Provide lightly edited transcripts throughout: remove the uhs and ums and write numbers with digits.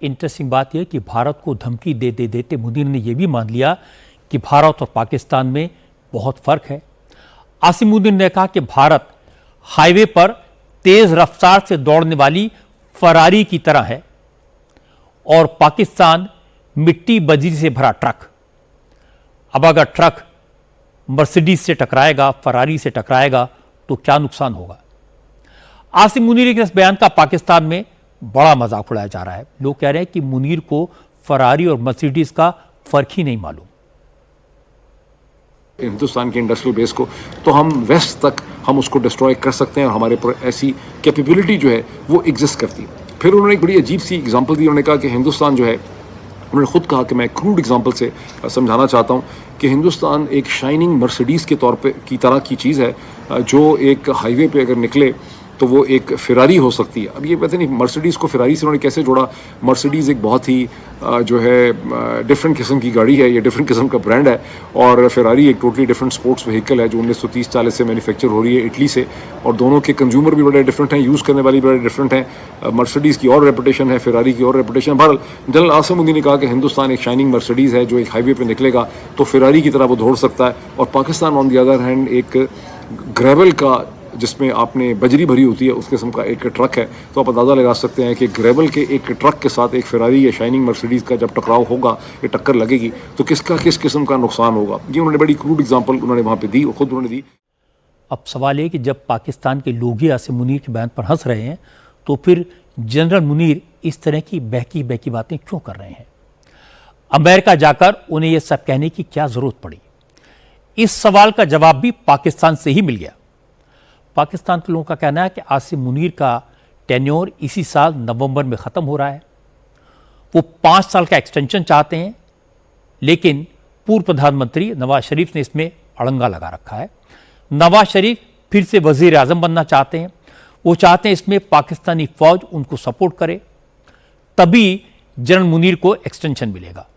Interesting बात यह कि भारत को धमकी देते मुनीर ने यह भी मान लिया कि भारत और पाकिस्तान में बहुत फर्क है। आसिम मुनीर ने कहा कि भारत हाईवे पर तेज रफ्तार से दौड़ने वाली फरारी की तरह है और पाकिस्तान मिट्टी बजरी से भरा ट्रक। अब अगर ट्रक मर्सिडीज से टकराएगा, फरारी से टकराएगा तो क्या नुकसान होगा। आसिम मुनीर के इस बयान का पाकिस्तान में बड़ा मजाक उड़ाया जा रहा है। लोग कह रहे हैं कि मुनीर को फरारी और मर्सिडीज का फर्क ही नहीं मालूम। हिंदुस्तान के इंडस्ट्रियल बेस को तो हम वेस्ट तक हम उसको डिस्ट्रॉय कर सकते हैं और हमारे पर ऐसी कैपेबिलिटी जो है वो एग्जिस्ट करती है। फिर उन्होंने एक बड़ी अजीब सी एग्जांपल दी। उन्होंने कहा कि हिंदुस्तान जो है, उन्होंने खुद कहा कि मैं क्रूड एग्जांपल से समझाना चाहता हूँ कि हिंदुस्तान एक शाइनिंग मर्सिडीज़ के तौर पे की तरह की चीज़ है जो एक हाईवे पे अगर निकले तो वो एक फिरारी हो सकती है। अब ये पता नहीं मर्सिडीज़ को फिरारी से उन्होंने कैसे जोड़ा। मर्सिडीज़ एक बहुत ही जो है डिफरेंट किस्म की गाड़ी है, ये डिफरेंट किस्म का ब्रांड है और फिरारी एक टोटली डिफरेंट स्पोर्ट्स व्हीकल है जो 1930-40 से मैन्युफैक्चर हो रही है इटली से, और दोनों के कंज्यूमर भी बड़े डिफरेंट हैं, यूज़ करने वाली बड़े डिफरेंट हैं। मर्सिडीज़ की और रेपुटेशन है, फिरारी की और रेपुटेशन है। बहरहाल जनरल आसिम मुनीर ने कहा कि हिंदुस्तान एक शाइनिंग मर्सिडीज़ है जो एक हाईवे पर निकलेगा तो फिरारी की तरह वो दौड़ सकता है, और Pakistan on the other hand एक ग्रेवल का जिसमें आपने बजरी भरी होती है उस किस्म का एक ट्रक है। तो आप अंदाज़ा लगा सकते हैं कि ग्रेवल के एक ट्रक के साथ एक फिरारी या शाइनिंग मर्सिडीज़ का जब टकराव होगा, ये टक्कर लगेगी तो किसका किस किस्म का नुकसान होगा। ये उन्होंने बड़ी क्रूड एग्जांपल उन्होंने वहाँ पे दी और ख़ुद उन्होंने दी। अब सवाल है कि जब पाकिस्तान के लोग ही आसिम मुनीर के बयान पर हंस रहे हैं तो फिर जनरल मुनीर इस तरह की बहकी बातें क्यों कर रहे हैं। अमेरिका जाकर उन्हें यह सब कहने की क्या ज़रूरत पड़ी। इस सवाल का जवाब भी पाकिस्तान से ही मिल गया। पाकिस्तान के लोगों का कहना है कि आसिम मुनीर का टेन्योर इसी साल नवंबर में ख़त्म हो रहा है। वो 5 साल का एक्सटेंशन चाहते हैं, लेकिन पूर्व प्रधानमंत्री नवाज शरीफ ने इसमें अड़ंगा लगा रखा है। नवाज शरीफ फिर से वजीर आज़म बनना चाहते हैं। वो चाहते हैं इसमें पाकिस्तानी फ़ौज उनको सपोर्ट करे, तभी जनरल मुनीर को एक्सटेंशन मिलेगा।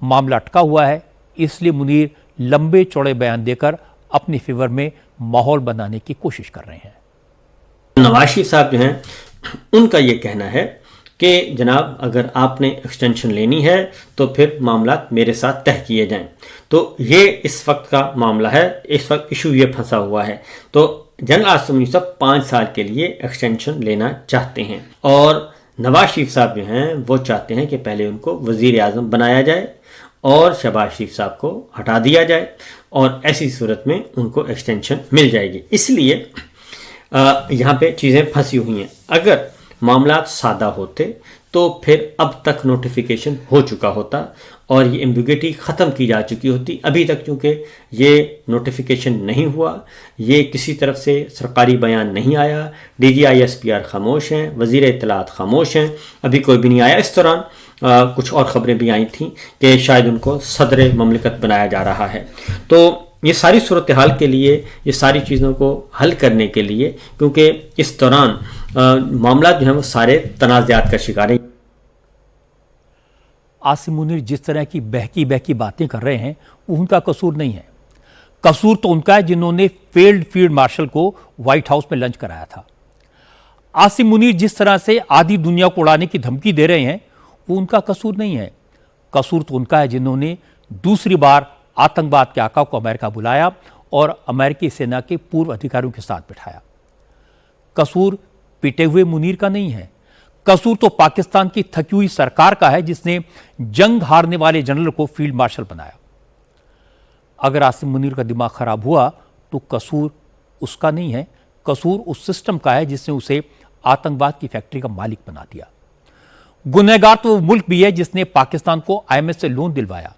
मामला अटका हुआ है, इसलिए मुनीर लंबे चौड़े बयान देकर अपने फेवर में माहौल बनाने की कोशिश कर रहे हैं। नवाज शरीफ साहब जो हैं उनका ये कहना है कि जनाब अगर आपने एक्सटेंशन लेनी है तो फिर मामला मेरे साथ तय किए जाएं। तो ये इस वक्त का मामला है, इस वक्त इशू ये फंसा हुआ है। तो जनरल आसिम मुनीर साहब 5 साल के लिए एक्सटेंशन लेना चाहते हैं और नवाज शरीफ साहब जो हैं वो चाहते हैं कि पहले उनको वजीर आज़म बनाया जाए और शहबाज शरीफ साहब को हटा दिया जाए और ऐसी सूरत में उनको एक्सटेंशन मिल जाएगी। इसलिए यहाँ पे चीज़ें फंसी हुई हैं। अगर मामला सादा होते तो फिर अब तक नोटिफिकेशन हो चुका होता और ये एम्बिग्युइटी ख़त्म की जा चुकी होती। अभी तक चूँकि ये नोटिफिकेशन नहीं हुआ, ये किसी तरफ से सरकारी बयान नहीं आया, DGI-SPR खामोश हैं, वज़ीर इत्तलात खामोश हैं, अभी कोई भी नहीं आया। इस दौरान कुछ और ख़बरें भी आई थीं कि शायद उनको सदर ममलिकत बनाया जा रहा है। तो ये सारी सूरत हाल के लिए, ये सारी चीज़ों को हल करने के लिए, क्योंकि इस दौरान मामला जो है वो सारे तनाज़ात का शिकार है। आसिम मुनीर जिस तरह की बहकी बातें कर रहे हैं वो उनका कसूर नहीं है। कसूर तो उनका है जिन्होंने फेल्ड फील्ड मार्शल को व्हाइट हाउस में लंच कराया था। आसिम मुनीर जिस तरह से आधी दुनिया को उड़ाने की धमकी दे रहे हैं वो उनका कसूर नहीं है। कसूर तो उनका है जिन्होंने दूसरी बार आतंकवाद के आका को अमेरिका बुलाया और अमेरिकी सेना के पूर्व अधिकारियों के साथ बिठाया। कसूर पिटे हुए मुनीर का नहीं है, कसूर तो पाकिस्तान की थकी हुई सरकार का है जिसने जंग हारने वाले जनरल को फील्ड मार्शल बनाया। अगर आसिम मुनीर का दिमाग खराब हुआ तो कसूर उसका नहीं है, कसूर उस सिस्टम का है जिसने उसे आतंकवाद की फैक्ट्री का मालिक बना दिया। गुनहगार तो वो मुल्क भी है जिसने पाकिस्तान को IMF से लोन दिलवाया,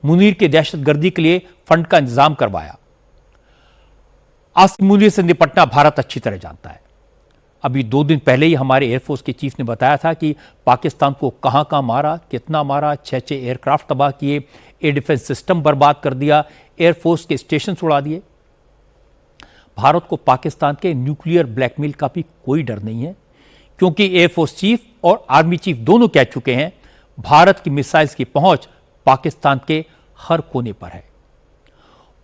मुनीर के दहशतगर्दी के लिए फंड का इंतजाम करवाया। आसिम मुनीर से निपटना भारत अच्छी तरह जानता है। अभी 2 दिन पहले ही हमारे एयरफोर्स के चीफ ने बताया था कि पाकिस्तान को कहां मारा, कितना मारा, 6 एयरक्राफ्ट तबाह किए, एयर डिफेंस सिस्टम बर्बाद कर दिया, एयरफोर्स के स्टेशन उड़ा दिए। भारत को पाकिस्तान के न्यूक्लियर ब्लैकमेल का भी कोई डर नहीं है, क्योंकि एयरफोर्स चीफ और आर्मी चीफ दोनों कह चुके हैं भारत की मिसाइल्स की पहुंच पाकिस्तान के हर कोने पर है।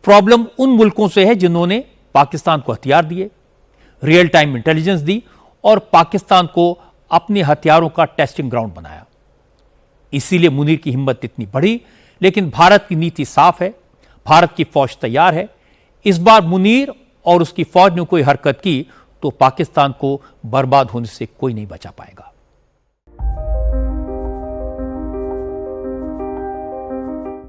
प्रॉब्लम उन मुल्कों से है जिन्होंने पाकिस्तान को हथियार दिए, रियल टाइम इंटेलिजेंस दी और पाकिस्तान को अपने हथियारों का टेस्टिंग ग्राउंड बनाया। इसीलिए मुनीर की हिम्मत इतनी बढ़ी। लेकिन भारत की नीति साफ है, भारत की फौज तैयार है। इस बार मुनीर और उसकी फौज ने कोई हरकत की तो पाकिस्तान को बर्बाद होने से कोई नहीं बचा पाएगा।